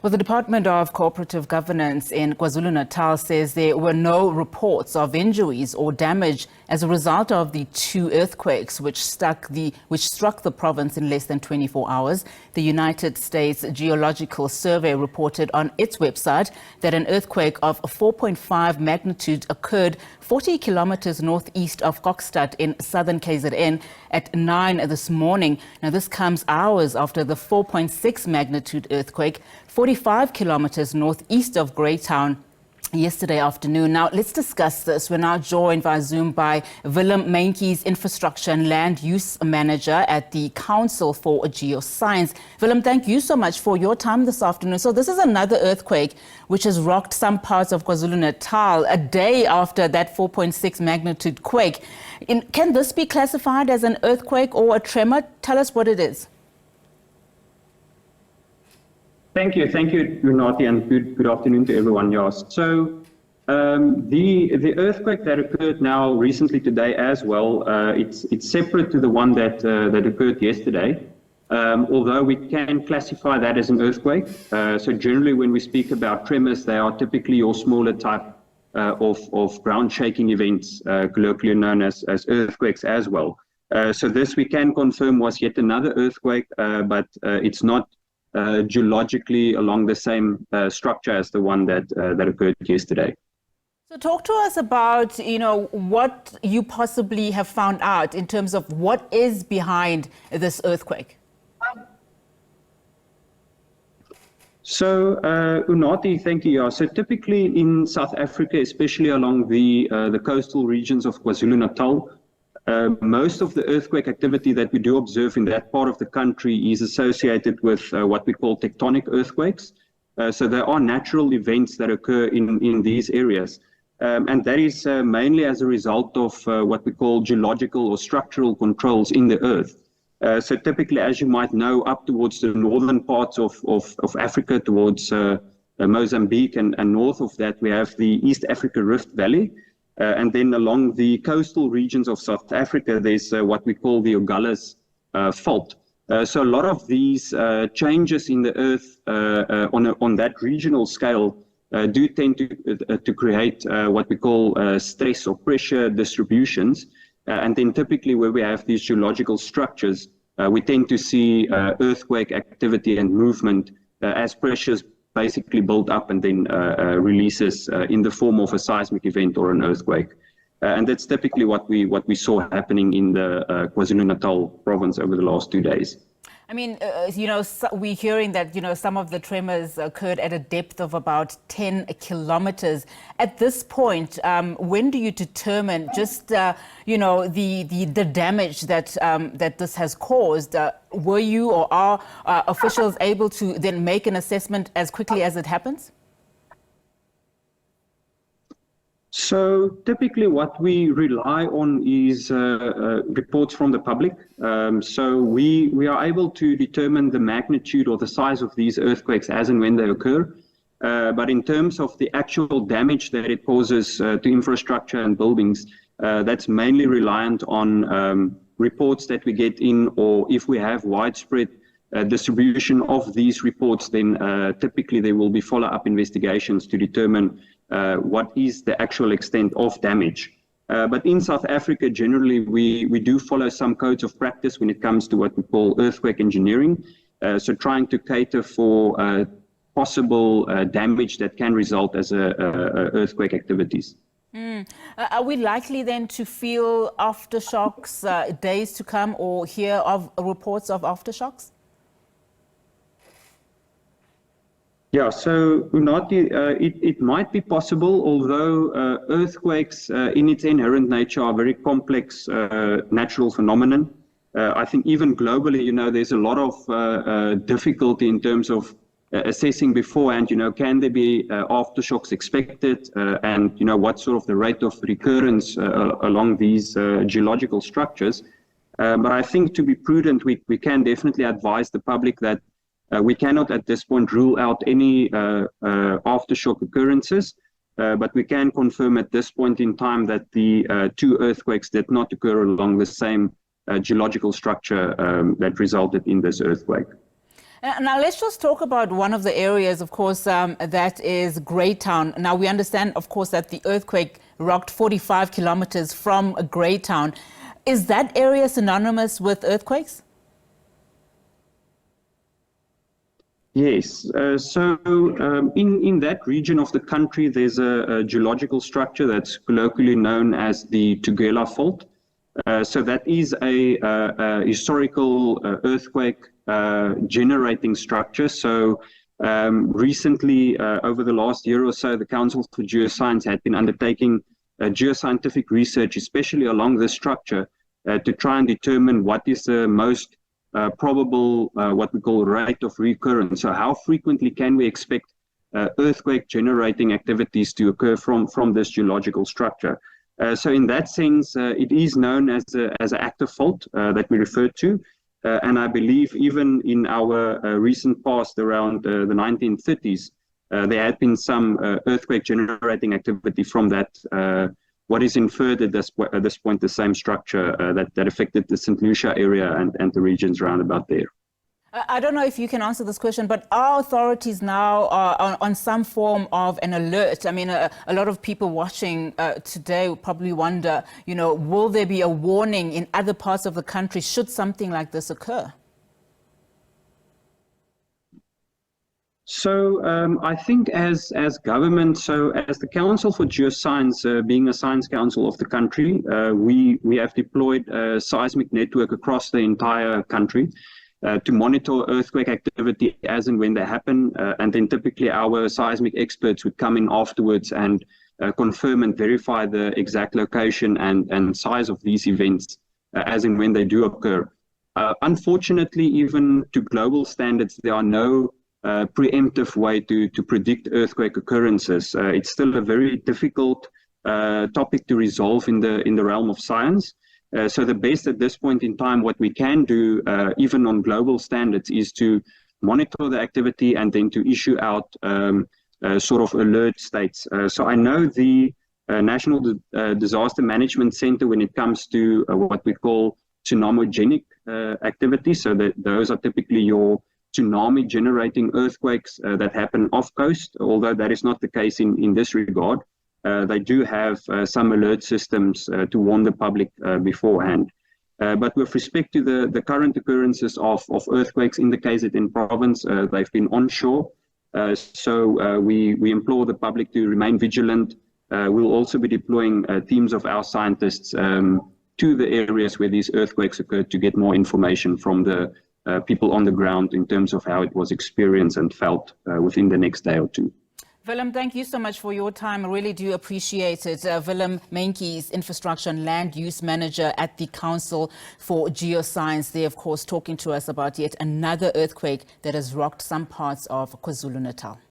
Well, the Department of Cooperative Governance in KwaZulu-Natal says there were no reports of injuries or damage as a result of the two earthquakes which struck the province in less than 24 hours. The United States Geological Survey reported on its website that an earthquake of 4.5 magnitude occurred 40 kilometers northeast of Kokstad in southern KZN at 9 this morning. Now, this comes hours after the 4.6 magnitude earthquake 45 kilometers northeast of Greytown yesterday afternoon. Now, let's discuss this. We're now joined via Zoom by Willem, Meintjies Infrastructure and Land Use Manager at the Council for Geoscience. Willem, thank you so much for your time this afternoon. So this is another earthquake which has rocked some parts of KwaZulu-Natal a day after that 4.6 magnitude quake. Can this be classified as an earthquake or a tremor? Tell us what it is. Thank you, Unati, and good afternoon to everyone. Yes. So the earthquake that occurred now recently today as well, it's separate to the one that occurred yesterday. Although we can classify that as an earthquake. So generally, when we speak about tremors, they are typically your smaller type of ground shaking events, colloquially known as earthquakes as well. So this we can confirm was yet another earthquake, but it's not geologically along the same structure as the one that occurred yesterday. So talk to us about, what you possibly have found out in terms of what is behind this earthquake. So, Unati, thank you. So typically in South Africa, especially along the coastal regions of KwaZulu-Natal, most of the earthquake activity that we do observe in that part of the country is associated with what we call tectonic earthquakes. So there are natural events that occur in these areas. And that is mainly as a result of what we call geological or structural controls in the earth. So typically, as you might know, up towards the northern parts of Africa, towards Mozambique and north of that, we have the East Africa Rift Valley. And then along the coastal regions of South Africa, there's what we call the Agulhas fault. So a lot of these changes in the earth on that regional scale do tend to create what we call stress or pressure distributions. And then typically where we have these geological structures, we tend to see earthquake activity and movement as pressures basically build up and then releases in the form of a seismic event or an earthquake. And that's typically what we saw happening in the KwaZulu-Natal province over the last 2 days. I mean, we're hearing that, some of the tremors occurred at a depth of about 10 kilometers. At this point, when do you determine just, the damage that this has caused? Were you or are officials able to then make an assessment as quickly as it happens? So typically what we rely on is reports from the public. So we are able to determine the magnitude or the size of these earthquakes as and when they occur. But in terms of the actual damage that it causes to infrastructure and buildings, that's mainly reliant on reports that we get in, or if we have widespread distribution of these reports, then typically there will be follow-up investigations to determine what is the actual extent of damage. But in South Africa, generally, we do follow some codes of practice when it comes to what we call earthquake engineering. So trying to cater for possible damage that can result as earthquake activities. Are we likely then to feel aftershocks days to come, or hear of reports of aftershocks? Yeah, so Unati, it might be possible, although earthquakes in its inherent nature are a very complex natural phenomenon. I think even globally, there's a lot of difficulty in terms of assessing beforehand, can there be aftershocks expected, and, what sort of the rate of recurrence along these geological structures. But I think to be prudent, we can definitely advise the public that we cannot at this point rule out any aftershock occurrences, but we can confirm at this point in time that the two earthquakes did not occur along the same geological structure that resulted in this earthquake. Now, let's just talk about one of the areas, of course, that is Greytown. Now, we understand, of course, that the earthquake rocked 45 kilometers from Greytown. Is that area synonymous with earthquakes? Yes. In that region of the country, there's a geological structure that's colloquially known as the Tugela Fault. So that is a historical earthquake generating structure. So recently, over the last year or so, the Council for Geoscience had been undertaking geoscientific research, especially along this structure, to try and determine what is the most probable, what we call rate of recurrence. So how frequently can we expect earthquake generating activities to occur from this geological structure? So in that sense, it is known as an active fault that we refer to. And I believe even in our recent past, around the 1930s, there had been some earthquake generating activity from that, what is inferred at this point, the same structure that affected the St. Lucia area and the regions around about there. I don't know if you can answer this question, but are authorities now on some form of an alert? I mean, a lot of people watching today will probably wonder, will there be a warning in other parts of the country should something like this occur? So I think as government, so as the Council for Geoscience, being a science council of the country, we have deployed a seismic network across the entire country to monitor earthquake activity as and when they happen. And then typically our seismic experts would come in afterwards and confirm and verify the exact location and size of these events as and when they do occur. Unfortunately, even to global standards, there are no preemptive way to predict earthquake occurrences. It's still a very difficult topic to resolve in the realm of science. So the best at this point in time, what we can do, even on global standards, is to monitor the activity and then to issue out sort of alert states. So I know the National Disaster Management Center, when it comes to what we call tsunamigenic activity, so that those are typically your tsunami generating earthquakes that happen off coast, although that is not the case in this regard. They do have some alert systems to warn the public beforehand. But with respect to the current occurrences of earthquakes in the KZN province, they've been onshore. So we implore the public to remain vigilant. We'll also be deploying teams of our scientists to the areas where these earthquakes occurred to get more information from the people on the ground in terms of how it was experienced and felt within the next day or two. Willem, thank you so much for your time. I really do appreciate it. Willem Meintjies, Infrastructure and Land Use Manager at the Council for Geoscience. They, of course, talking to us about yet another earthquake that has rocked some parts of KwaZulu-Natal.